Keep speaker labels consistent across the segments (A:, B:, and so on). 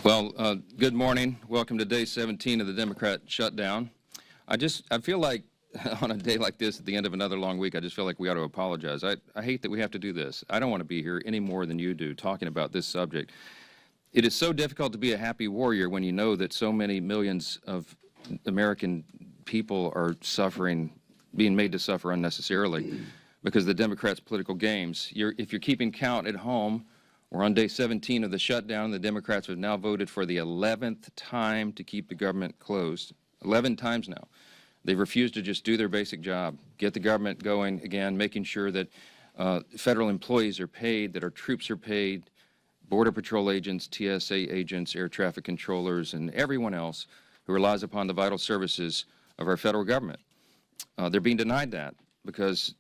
A: Well, good morning. Welcome to day 17 of the Democrat shutdown. I feel like on a day like this, at the end of another long week, I just feel like we ought to apologize. I hate that we have to do this. I don't want to be here any more than you do talking about this subject. It is so difficult to be a happy warrior when you know that so many millions of American people are suffering, being made to suffer unnecessarily because of the Democrats' political games. If you're keeping count at home, we're on day 17 of the shutdown. The Democrats have now voted for the 11th time to keep the government closed. 11 times now. They've refused to just do their basic job, get the government going again, making sure that federal employees are paid, that our troops are paid, Border Patrol agents, TSA agents, air traffic controllers, and everyone else who relies upon the vital services of our federal government. They're being denied that because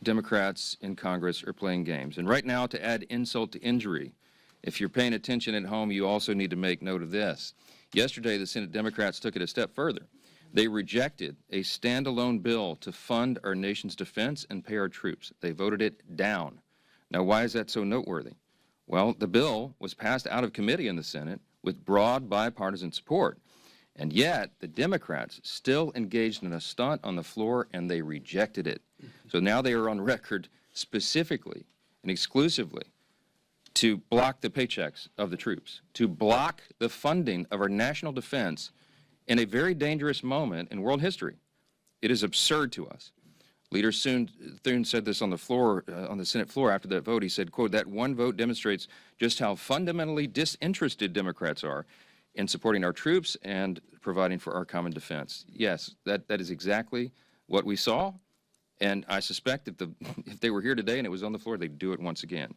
A: Democrats in Congress are playing games. And right now, to add insult to injury, if you're paying attention at home, you also need to make note of this. Yesterday, the Senate Democrats took it a step further. They rejected a standalone bill to fund our nation's defense and pay our troops. They voted it down. Now, why is that so noteworthy? Well, the bill was passed out of committee in the Senate with broad bipartisan support. And yet, the Democrats still engaged in a stunt on the floor, and they rejected it. So now they are on record specifically and exclusively to block the paychecks of the troops, to block the funding of our national defense in a very dangerous moment in world history. It is absurd to us. Leader Thune said this on the floor, on the Senate floor after that vote. He said, quote, "That one vote demonstrates just how fundamentally disinterested Democrats are in supporting our troops and providing for our common defense." Yes, that is exactly what we saw, and I suspect that if they were here today and it was on the floor, they'd do it once again.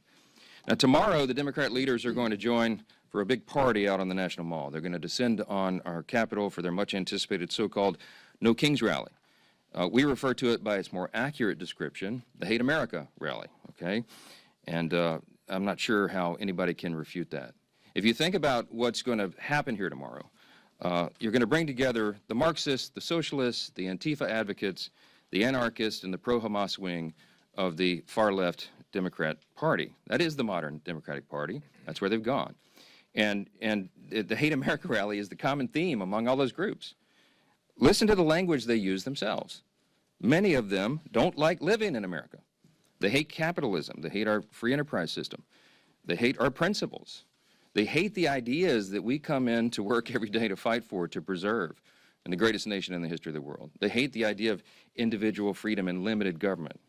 A: Now, tomorrow, the Democrat leaders are going to join for a big party out on the National Mall. They're going to descend on our Capitol for their much-anticipated so-called No Kings rally. We refer to it by its more accurate description, the Hate America rally, okay? And I'm not sure how anybody can refute that. If you think about what's going to happen here tomorrow, you're going to bring together the Marxists, the socialists, the Antifa advocates, the anarchists, and the pro-Hamas wing of the far-left Democrat Party. That is the modern Democratic Party. That's where they've gone. And the Hate America rally is the common theme among all those groups. Listen to the language they use themselves. Many of them don't like living in America. They hate capitalism. They hate our free enterprise system. They hate our principles. They hate the ideas that we come in to work every day to fight for, to preserve, in the greatest nation in the history of the world. They hate the idea of individual freedom and limited government.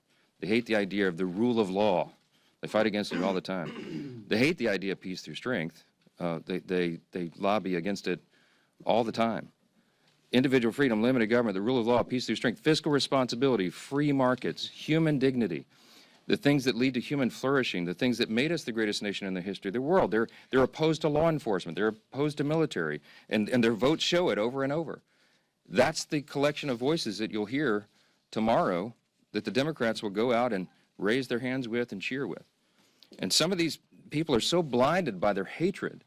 A: They hate the idea of the rule of law. They fight against it all the time. They hate the idea of peace through strength. They lobby against it all the time. Individual freedom, limited government, the rule of law, peace through strength, fiscal responsibility, free markets, human dignity, the things that lead to human flourishing, the things that made us the greatest nation in the history of the world. They're opposed to law enforcement. They're opposed to military. And their votes show it over and over. That's the collection of voices that you'll hear tomorrow that the Democrats will go out and raise their hands with and cheer with. And some of these people are so blinded by their hatred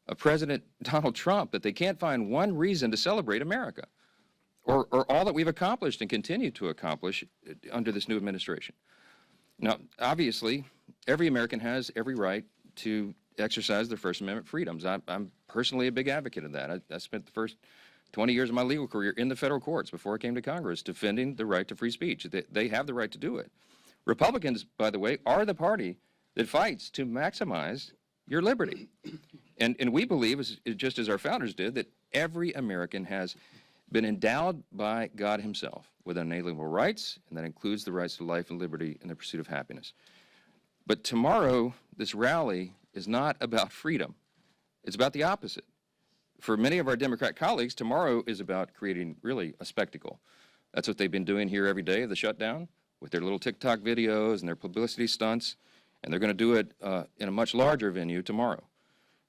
A: of President Donald Trump that they can't find one reason to celebrate America or all that we've accomplished and continue to accomplish under this new administration. Now, obviously, every American has every right to exercise their First Amendment freedoms. I'm personally a big advocate of that. I spent the first 20 years of my legal career in the federal courts before I came to Congress defending the right to free speech. They have the right to do it. Republicans, by the way, are the party that fights to maximize your liberty. And we believe, just as our founders did, that every American has been endowed by God himself with unalienable rights, and that includes the rights to life and liberty and the pursuit of happiness. But tomorrow, this rally is not about freedom. It's about the opposite. For many of our Democrat colleagues, tomorrow is about creating really a spectacle. That's what they've been doing here every day of the shutdown with their little TikTok videos and their publicity stunts, and they're going to do it in a much larger venue tomorrow.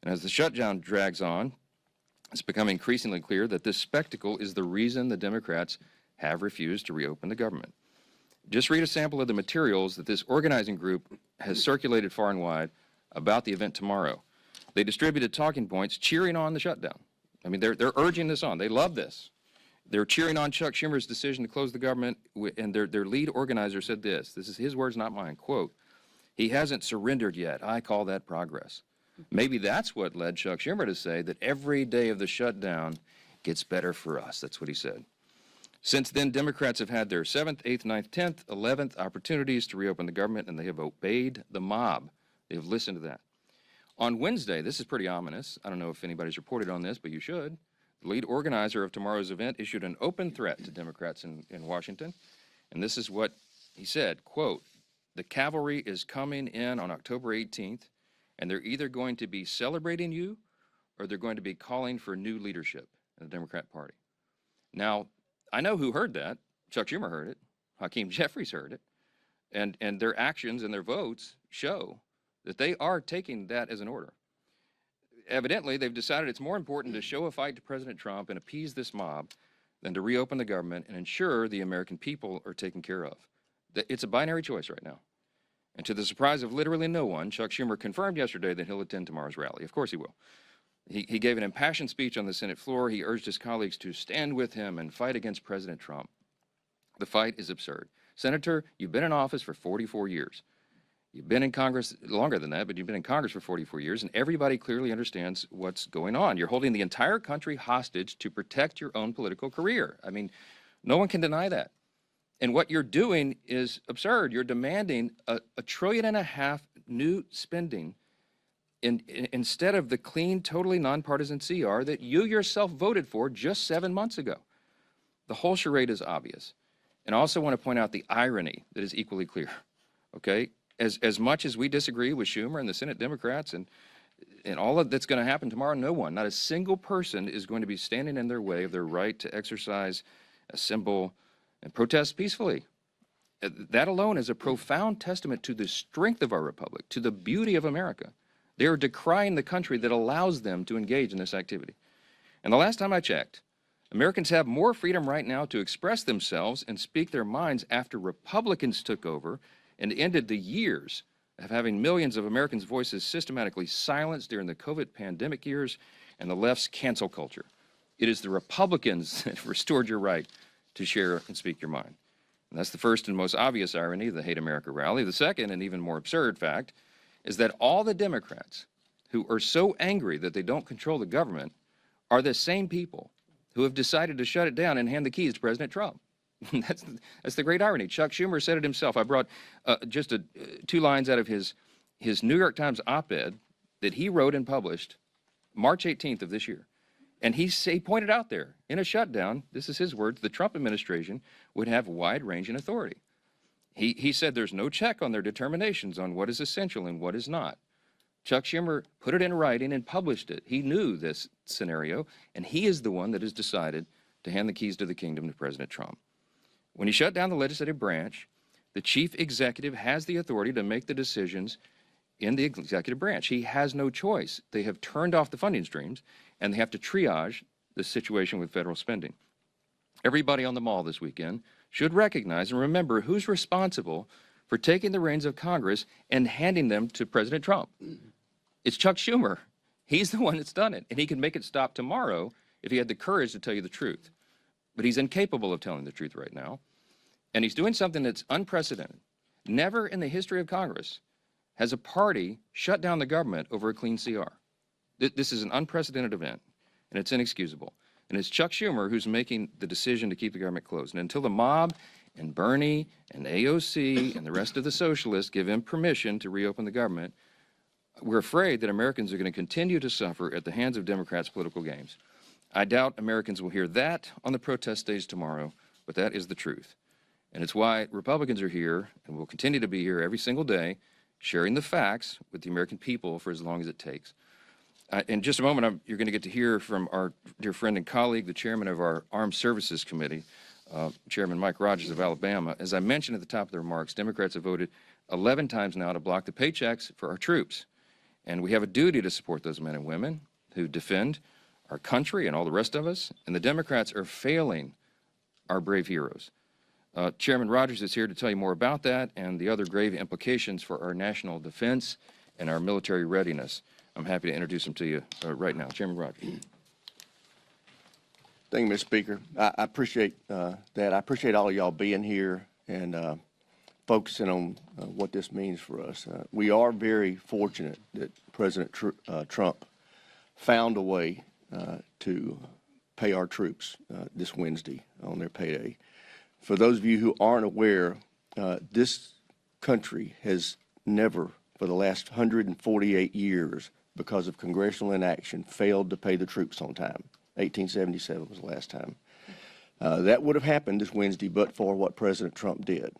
A: And as the shutdown drags on, it's becoming increasingly clear that this spectacle is the reason the Democrats have refused to reopen the government. Just read a sample of the materials that this organizing group has circulated far and wide about the event tomorrow. They distributed talking points cheering on the shutdown. I mean, they're urging this on. They love this. They're cheering on Chuck Schumer's decision to close the government, and their lead organizer said this is his words, not mine, quote, "He hasn't surrendered yet. I call that progress." Maybe that's what led Chuck Schumer to say that every day of the shutdown gets better for us. That's what he said. Since then, Democrats have had their 7th, 8th, 9th, 10th, 11th opportunities to reopen the government, and they have obeyed the mob. They have listened to that. On Wednesday, this is pretty ominous. I don't know if anybody's reported on this, but you should. The lead organizer of tomorrow's event issued an open threat to Democrats in Washington, and this is what he said, quote, "The cavalry is coming in on October 18th, and they're either going to be celebrating you or they're going to be calling for new leadership in the Democrat Party." Now, I know who heard that. Chuck Schumer heard it. Hakeem Jeffries heard it. And their actions and their votes show that they are taking that as an order. Evidently, they've decided it's more important to show a fight to President Trump and appease this mob than to reopen the government and ensure the American people are taken care of. It's a binary choice right now. And to the surprise of literally no one, Chuck Schumer confirmed yesterday that he'll attend tomorrow's rally. Of course he will. He gave an impassioned speech on the Senate floor. He urged his colleagues to stand with him and fight against President Trump. The fight is absurd. Senator, you've been in office for 44 years. You've been in Congress longer than that, but you've been in Congress for 44 years, and everybody clearly understands what's going on. You're holding the entire country hostage to protect your own political career. I mean, no one can deny that. And what you're doing is absurd. You're demanding $1.5 trillion new spending instead of the clean, totally nonpartisan CR that you yourself voted for just 7 months ago. The whole charade is obvious. And I also want to point out the irony that is equally clear, okay? As much as we disagree with Schumer and the Senate Democrats and all of that's going to happen tomorrow, no one, not a single person is going to be standing in their way of their right to exercise, assemble, and protest peacefully. That alone is a profound testament to the strength of our republic, to the beauty of America. They are decrying the country that allows them to engage in this activity. And the last time I checked, Americans have more freedom right now to express themselves and speak their minds after Republicans took over and ended the years of having millions of Americans' voices systematically silenced during the COVID pandemic years and the left's cancel culture. It is the Republicans that restored your right to share and speak your mind. And that's the first and most obvious irony of the Hate America rally. The second and even more absurd fact is that all the Democrats who are so angry that they don't control the government are the same people who have decided to shut it down and hand the keys to President Trump. That's the great irony. Chuck Schumer said it himself. I brought just 2 lines out of his New York Times op-ed that he wrote and published March 18th of this year. And he pointed out there, in a shutdown, this is his words, the Trump administration would have wide-ranging authority. He said there's no check on their determinations on what is essential and what is not. Chuck Schumer put it in writing and published it. He knew this scenario, and he is the one that has decided to hand the keys to the kingdom to President Trump. When he shut down the legislative branch, the chief executive has the authority to make the decisions in the executive branch. He has no choice. They have turned off the funding streams, and they have to triage the situation with federal spending. Everybody on the mall this weekend should recognize and remember who's responsible for taking the reins of Congress and handing them to President Trump. It's Chuck Schumer. He's the one that's done it, and he can make it stop tomorrow if he had the courage to tell you the truth. But he's incapable of telling the truth right now, and he's doing something that's unprecedented. Never in the history of Congress has a party shut down the government over a clean CR. This is an unprecedented event, and it's inexcusable. And it's Chuck Schumer who's making the decision to keep the government closed. And until the mob and Bernie and AOC and the rest of the socialists give him permission to reopen the government, we're afraid that Americans are going to continue to suffer at the hands of Democrats' political games. I doubt Americans will hear that on the protest stage tomorrow, but that is the truth. And it's why Republicans are here and will continue to be here every single day, sharing the facts with the American people for as long as it takes. In just a moment, you're going to get to hear from our dear friend and colleague, the chairman of our Armed Services Committee, Chairman Mike Rogers of Alabama. As I mentioned at the top of the remarks, Democrats have voted 11 times now to block the paychecks for our troops. And we have a duty to support those men and women who defend our country and all the rest of us. And the Democrats are failing our brave heroes. Chairman Rogers is here to tell you more about that and the other grave implications for our national defense and our military readiness. I'm happy to introduce him to you right now. Chairman Rogers.
B: Thank you, Mr. Speaker. I appreciate that. I appreciate all of y'all being here and focusing on what this means for us. We are very fortunate that President Trump found a way to pay our troops this Wednesday on their payday. For those of you who aren't aware, this country has never, for the last 148 years, because of congressional inaction, failed to pay the troops on time. 1877 was the last time. That would have happened this Wednesday, but for what President Trump did.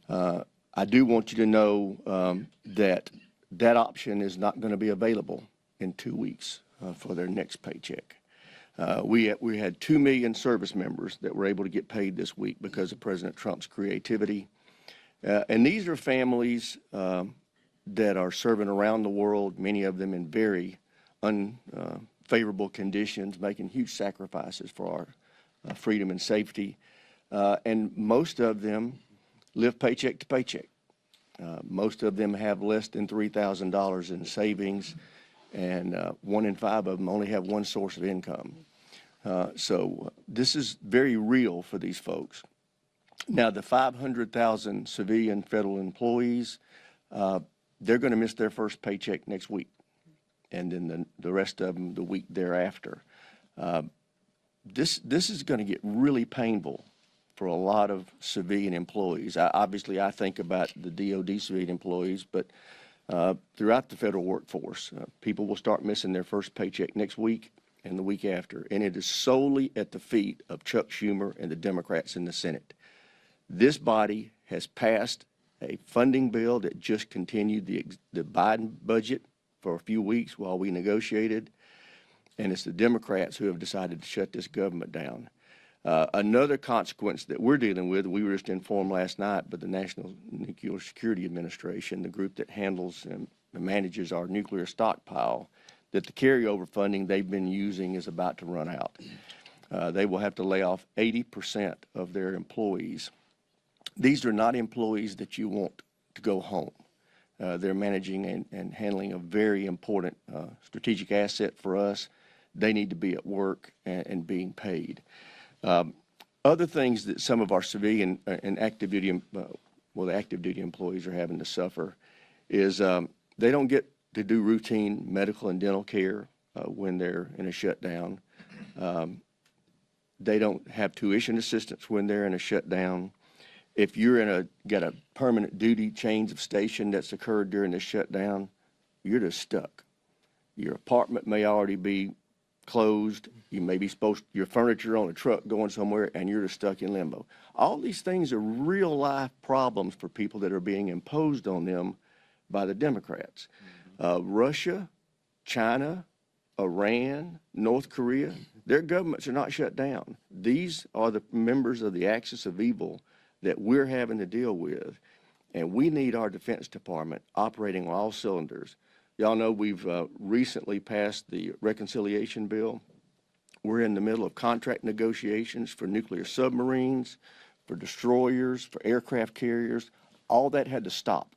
B: I do want you to know that that option is not going to be available in 2 weeks for their next paycheck. We had 2 million service members that were able to get paid this week because of President Trump's creativity. And these are families that are serving around the world, many of them in very unfavorable conditions, making huge sacrifices for our freedom and safety. And most of them live paycheck to paycheck. Most of them have less than $3,000 in savings, and 1 in 5 of them only have one source of income. So this is very real for these folks. Now, the 500,000 civilian federal employees, they're going to miss their first paycheck next week, and then the rest of them the week thereafter. This is going to get really painful for a lot of civilian employees. Obviously, I think about the DOD civilian employees, but throughout the federal workforce, people will start missing their first paycheck next week and the week after, and it is solely at the feet of Chuck Schumer and the Democrats in the Senate. This body has passed a funding bill that just continued the Biden budget for a few weeks while we negotiated, and it's the Democrats who have decided to shut this government down. Another consequence that we're dealing with, we were just informed last night by the National Nuclear Security Administration, the group that handles and manages our nuclear stockpile, that the carryover funding they've been using is about to run out. They will have to lay off 80% of their employees. These are not employees that you want to go home. They're managing and handling a very important strategic asset for us. They need to be at work and being paid. Other things that some of our civilian and active duty, the active duty employees are having to suffer is they don't get to do routine medical and dental care when they're in a shutdown. They don't have tuition assistance when they're in a shutdown. If you're got a permanent duty change of station that's occurred during the shutdown, you're just stuck. Your apartment may already be closed. You may be your furniture on a truck going somewhere, and you're just stuck in limbo. All these things are real life problems for people that are being imposed on them by the Democrats. Russia, China, Iran, North Korea, their governments are not shut down. These are the members of the axis of evil that we're having to deal with, and we need our Defense Department operating on all cylinders. Y'all know we've recently passed the reconciliation bill. We're in the middle of contract negotiations for nuclear submarines, for destroyers, for aircraft carriers. All that had to stop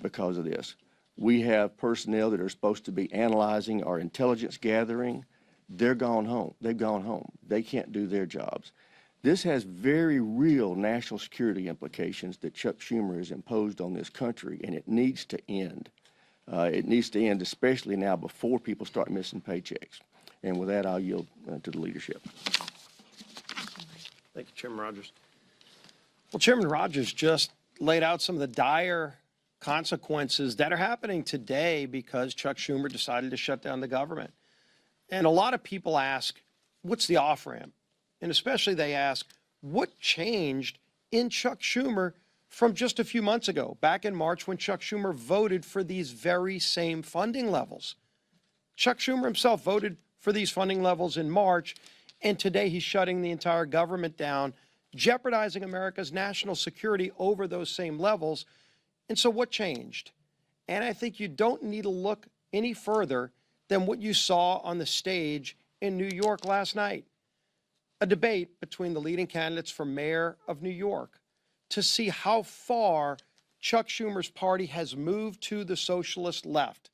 B: because of this. We have personnel that are supposed to be analyzing our intelligence gathering. They're gone home. They've gone home. They can't do their jobs. This has very real national security implications that Chuck Schumer has imposed on this country, and it needs to end. It needs to end, especially now before people start missing paychecks. And with that, I'll yield to the leadership.
C: Thank you, Chairman Rogers. Well, Chairman Rogers just laid out some of the dire consequences that are happening today because Chuck Schumer decided to shut down the government. And a lot of people ask, what's the off-ramp? And especially they ask, what changed in Chuck Schumer from just a few months ago, back in March when Chuck Schumer voted for these very same funding levels? Chuck Schumer himself voted for these funding levels in March, and today he's shutting the entire government down, jeopardizing America's national security over those same levels. And so what changed? And I think you don't need to look any further than what you saw on the stage in New York last night. A debate between the leading candidates for mayor of New York to see how far Chuck Schumer's party has moved to the socialist left.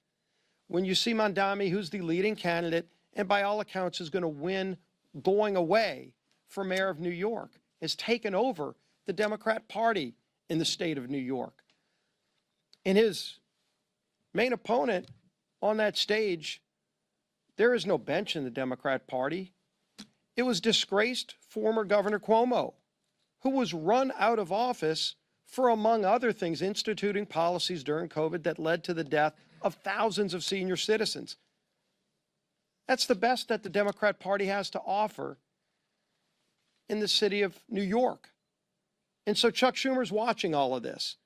C: When you see Mondami, who's the leading candidate, and by all accounts is going to win going away for mayor of New York, has taken over the Democrat Party in the state of New York. And his main opponent on that stage, there is no bench in the Democrat Party. It was disgraced former Governor Cuomo, who was run out of office for, among other things, instituting policies during COVID that led to the death of thousands of senior citizens. That's the best that the Democrat Party has to offer in the city of New York. And so Chuck Schumer's watching all of this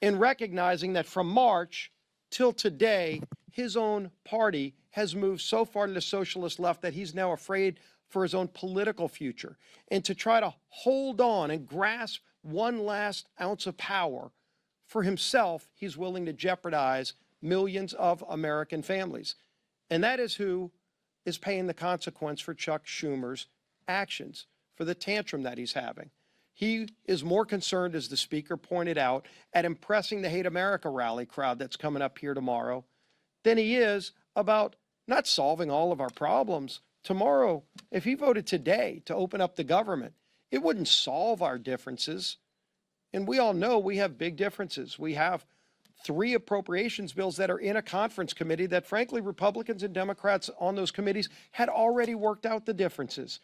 C: and recognizing that from March till today, his own party has moved so far to the socialist left that he's now afraid for his own political future. And to try to hold on and grasp one last ounce of power for himself, he's willing to jeopardize millions of American families. And that is who is paying the consequence for Chuck Schumer's actions, for the tantrum that he's having. He is more concerned, as the speaker pointed out, at impressing the Hate America rally crowd that's coming up here tomorrow than he is about not solving all of our problems. Tomorrow, if he voted today to open up the government, it wouldn't solve our differences. And we all know we have big differences. We have 3 appropriations bills that are in a conference committee that, frankly, Republicans and Democrats on those committees had already worked out the differences.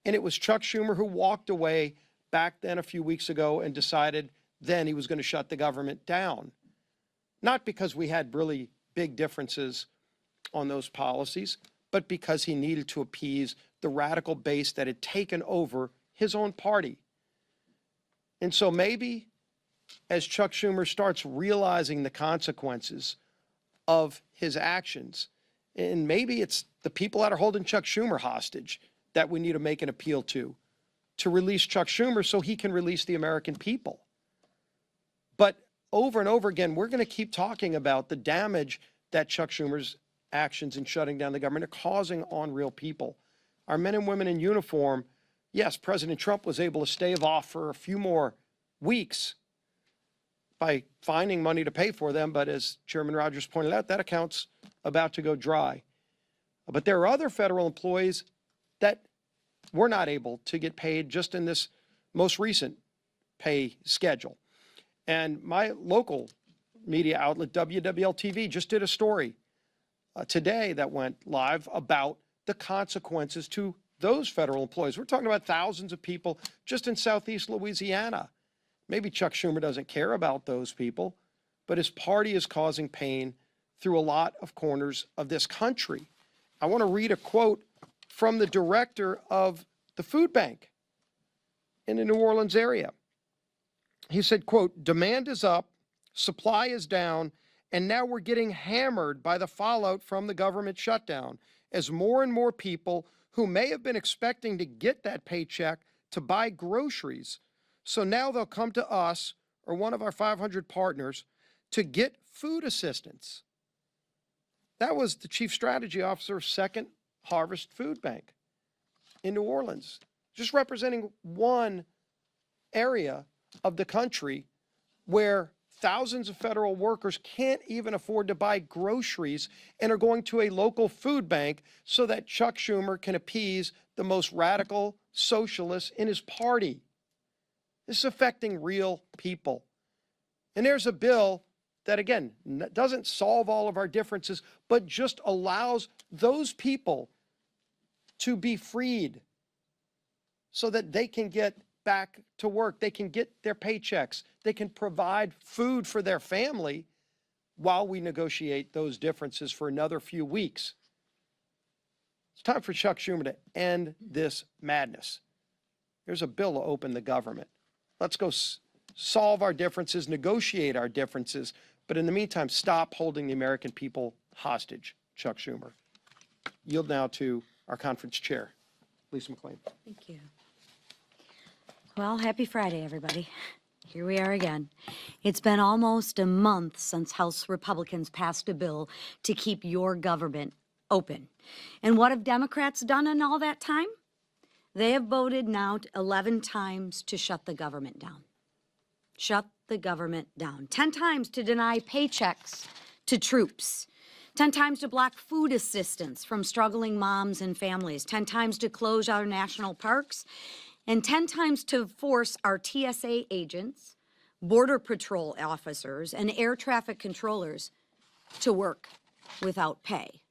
C: And it was Chuck Schumer who walked away back then a few weeks ago and decided then he was going to shut the government down. Not because we had really big differences on those policies, but because he needed to appease the radical base that had taken over his own party. And so maybe as Chuck Schumer starts realizing the consequences of his actions, and maybe it's the people that are holding Chuck Schumer hostage that we need to make an appeal to release Chuck Schumer so he can release the American people. But over and over again, we're going to keep talking about the damage that Chuck Schumer's actions in shutting down the government are causing on real people. Our men and women in uniform, yes, President Trump was able to stave off for a few more weeks by finding money to pay for them, but as Chairman Rogers pointed out, that account's about to go dry. But there are other federal employees that were not able to get paid just in this most recent pay schedule. And my local media outlet, WWL-TV, just did a story today that went live about the consequences to those federal employees. We're talking about thousands of people just in Southeast Louisiana. Maybe Chuck Schumer doesn't care about those people, but his party is causing pain through a lot of corners of this country. I want to read a quote from the director of the food bank in the New Orleans area. He said, quote, "Demand is up, supply is down, and now we're getting hammered by the fallout from the government shutdown as more and more people who may have been expecting to get that paycheck to buy groceries. So now they'll come to us or one of our 500 partners to get food assistance." That was the chief strategy officer of Second Harvest Food Bank in New Orleans, just representing one area of the country where thousands of federal workers can't even afford to buy groceries and are going to a local food bank so that Chuck Schumer can appease the most radical socialists in his party. This is affecting real people. And there's a bill that, again, doesn't solve all of our differences, but just allows those people to be freed so that they can get back to work. They can get their paychecks. They can provide food for their family while we negotiate those differences for another few weeks. It's time for Chuck Schumer to end this madness. There's a bill to open the government. Let's go solve our differences, negotiate our differences, but in the meantime, stop holding the American people hostage, Chuck Schumer. Yield now to our conference chair, Lisa McClain.
D: Thank you. Well, happy Friday, everybody. Here we are again. It's been almost a month since House Republicans passed a bill to keep your government open. And what have Democrats done in all that time? They have voted now 11 times to shut the government down. Shut the government down. 10 times to deny paychecks to troops. 10 times to block food assistance from struggling moms and families. 10 times to close our national parks. And 10 times to force our TSA agents, Border Patrol officers and air traffic controllers to work without pay.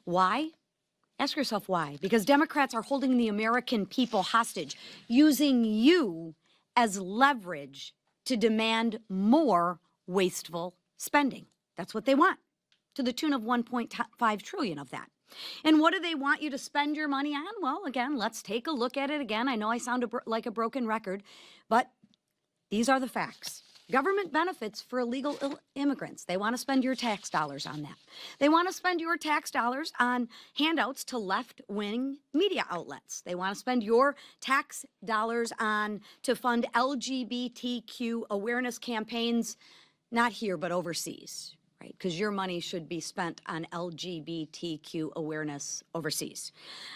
D: Why? Ask yourself why. Because Democrats are holding the American people hostage, using you as leverage to demand more wasteful spending. That's what they want, to the tune of $1.5 trillion of that. And what do they want you to spend your money on? Well, again, let's take a look at it again. I know I sound like a broken record, but these are the facts. Government benefits for illegal immigrants. They want to spend your tax dollars on that. They want to spend your tax dollars on handouts to left-wing media outlets. They want to spend your tax dollars on to fund LGBTQ awareness campaigns, not here, but overseas, right? Because your money should be spent on LGBTQ awareness overseas.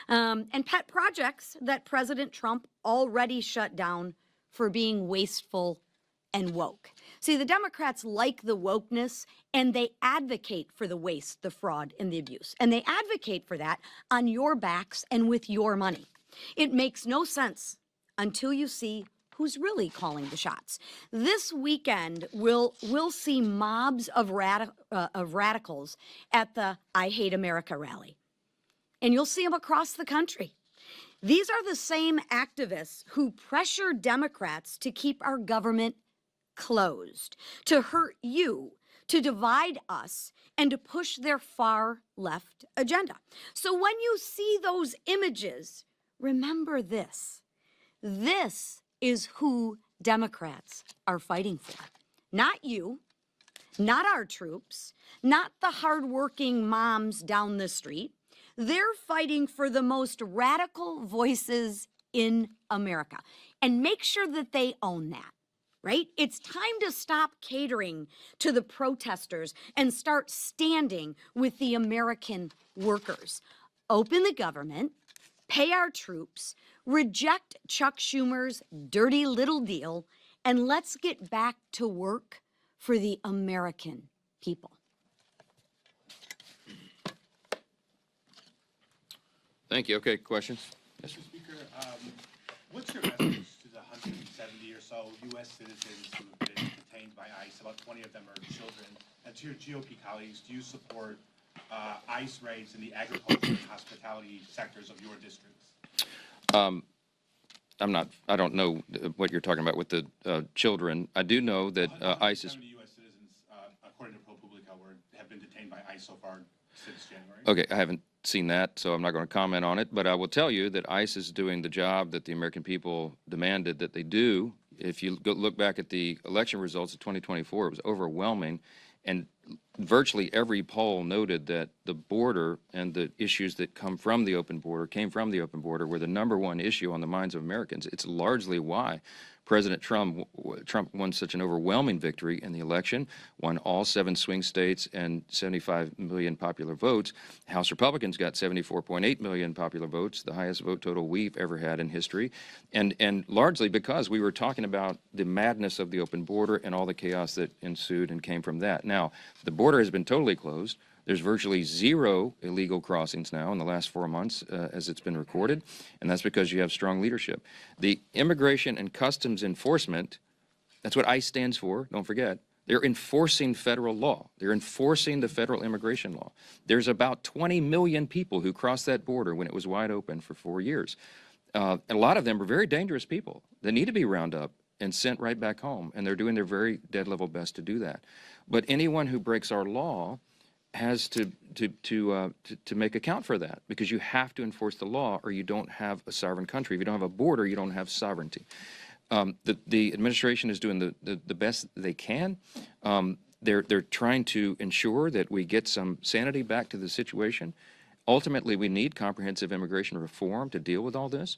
D: And pet projects that President Trump already shut down for being wasteful and woke. See, the Democrats like the wokeness, and they advocate for the waste, the fraud, and the abuse. And they advocate for that on your backs and with your money. It makes no sense until you see who's really calling the shots. This weekend, we'll see mobs of radicals at the I Hate America rally. And you'll see them across the country. These are the same activists who pressure Democrats to keep our government closed, to hurt you, to divide us, and to push their far left agenda. So when you see those images, remember this. This is who Democrats are fighting for. Not you, not our troops, not the hardworking moms down the street. They're fighting for the most radical voices in America. And make sure that they own that, right? It's time to stop catering to the protesters and start standing with the American workers. Open the government, pay our troops, reject Chuck Schumer's dirty little deal, and let's get back to work for the American people.
A: Thank you. Okay, questions? Yes, sir.
E: Mr. Speaker, what's your message to the 170 or so U.S. citizens who have been detained by ICE? About 20 of them are children. And to your GOP colleagues, do you support ICE raids in the agriculture and hospitality sectors of your districts?
A: I don't know what you're talking about with the children. I do know that ICE is...
E: 170 U.S. citizens, according to ProPublica, have been detained by ICE so far since January.
A: Okay, I haven't seen that, so I'm not going to comment on it. But I will tell you that ICE is doing the job that the American people demanded that they do. If you look back at the election results of 2024, it was overwhelming. And virtually every poll noted that the border and the issues that came from the open border were the number one issue on the minds of Americans. It's largely why President Trump won such an overwhelming victory in the election, won all 7 swing states and 75 million popular votes. House Republicans got 74.8 million popular votes, the highest vote total we've ever had in history, and largely because we were talking about the madness of the open border and all the chaos that ensued and came from that. Now, the border has been totally closed. There's virtually 0 illegal crossings now in the last 4 months as it's been recorded, and that's because you have strong leadership. The Immigration and Customs Enforcement, that's what ICE stands for, don't forget. They're enforcing federal law. They're enforcing the federal immigration law. There's about 20 million people who crossed that border when it was wide open for 4 years. And a lot of them are very dangerous people that need to be rounded up and sent right back home, and they're doing their very dead level best to do that. But anyone who breaks our law has to make account for that, because you have to enforce the law or you don't have a sovereign country. If you don't have a border, you don't have sovereignty. The administration is doing the best they can. They're trying to ensure that we get some sanity back to the situation. Ultimately, we need comprehensive immigration reform to deal with all this.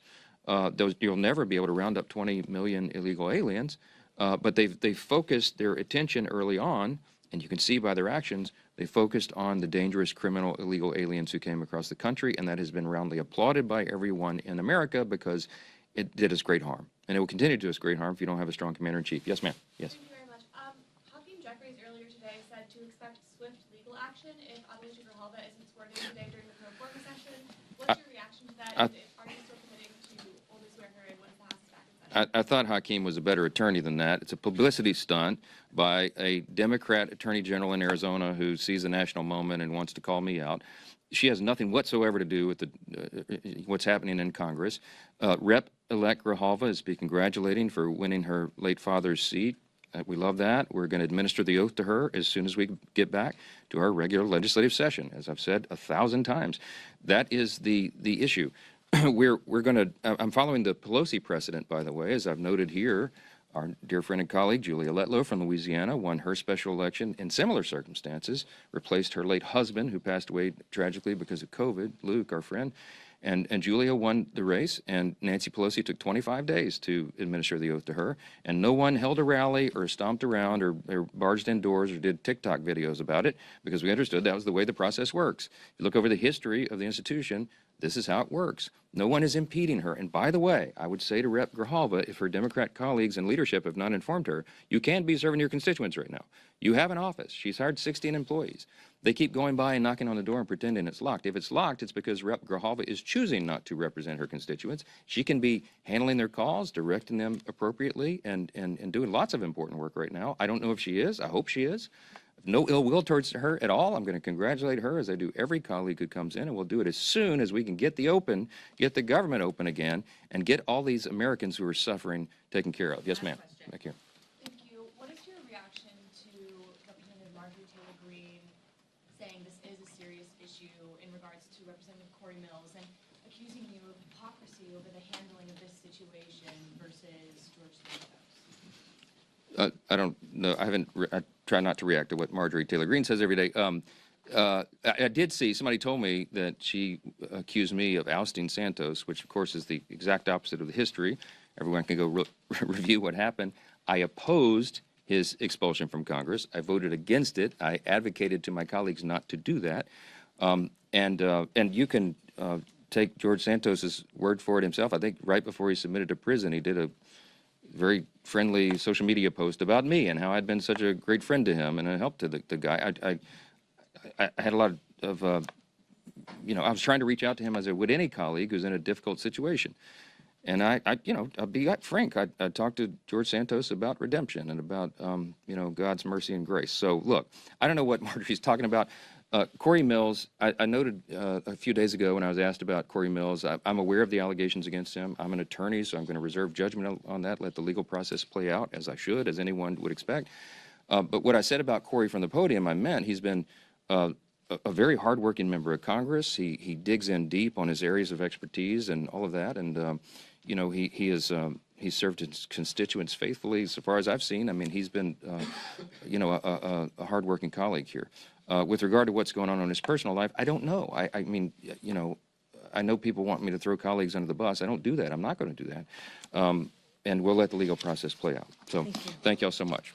A: You'll never be able to round up 20 million illegal aliens, but they've focused their attention early on, and you can see by their actions, they focused on the dangerous criminal illegal aliens who came across the country, and that has been roundly applauded by everyone in America because it did us great harm. And it will continue to do us great harm if you don't have a strong commander-in-chief. Yes, ma'am. Yes.
F: Thank you very much. Hakeem Jeffries earlier today said to expect swift legal action if Adelina Grijalva isn't sworn in today during the pro forma session. What's your reaction to that? And are you still committing to only swear her in once the House is back in
A: I thought Hakeem was a better attorney than that. It's a publicity stunt by a Democrat attorney general in Arizona who sees the national moment and wants to call me out. She has nothing whatsoever to do with what's happening in Congress. Rep-elect Grijalva is to be congratulating for winning her late father's seat. We love that. We're going to administer the oath to her as soon as we get back to our regular legislative session. As I've said 1,000 times, that is the issue. We're going to. I'm following the Pelosi precedent, by the way, as I've noted here. Our dear friend and colleague Julia Letlow from Louisiana won her special election in similar circumstances, replaced her late husband, who passed away tragically because of COVID, Luke, our friend. And Julia won the race, and Nancy Pelosi took 25 days to administer the oath to her, and no one held a rally or stomped around or barged indoors or did TikTok videos about it, because we understood that was the way the process works. If you look over the history of the institution, this is how it works. No one is impeding her. And by the way, I would say to Rep. Grijalva, if her Democrat colleagues and leadership have not informed her, you can't be serving your constituents right now. You have an office. She's hired 16 employees. They keep going by and knocking on the door and pretending it's locked. If it's locked, it's because Rep. Grijalva is choosing not to represent her constituents. She can be handling their calls, directing them appropriately, and doing lots of important work right now. I don't know if she is. I hope she is. No ill will towards her at all. I'm going to congratulate her, as I do every colleague who comes in, and we'll do it as soon as we can get the government open again, and get all these Americans who are suffering taken care of. Yes, ma'am. Thank you.
F: Thank you. What is your reaction to Representative Marjorie Taylor Greene saying this is a serious issue in regards to Representative Corey Mills and accusing you of hypocrisy over the handling of this situation versus George Santos?
A: I don't know. I try not to react to what Marjorie Taylor Greene says every day. I did see, somebody told me that she accused me of ousting Santos, which of course is the exact opposite of the history. Everyone can go review what happened. I opposed his expulsion from Congress. I voted against it. I advocated to my colleagues not to do that. And you can take George Santos's word for it himself. I think right before he submitted to prison, he did a very friendly social media post about me and how I'd been such a great friend to him and a help to the guy. I had a lot of, I was trying to reach out to him as I would any colleague who's in a difficult situation. And I'll be frank. I talked to George Santos about redemption and about, God's mercy and grace. So look, I don't know what Marjorie's talking about. Corey Mills, I noted a few days ago when I was asked about Corey Mills, I'm aware of the allegations against him. I'm an attorney, so I'm going to reserve judgment on that, let the legal process play out, as I should, as anyone would expect. But what I said about Corey from the podium, I meant he's been a very hardworking member of Congress. He digs in deep on his areas of expertise and all of that. And, he's served his constituents faithfully, so far as I've seen. I mean, he's been, a hardworking colleague here. With regard to what's going on in his personal life, I don't know. I mean, I know people want me to throw colleagues under the bus. I don't do that. I'm not going to do that. And we'll let the legal process play out. So thank y'all so much.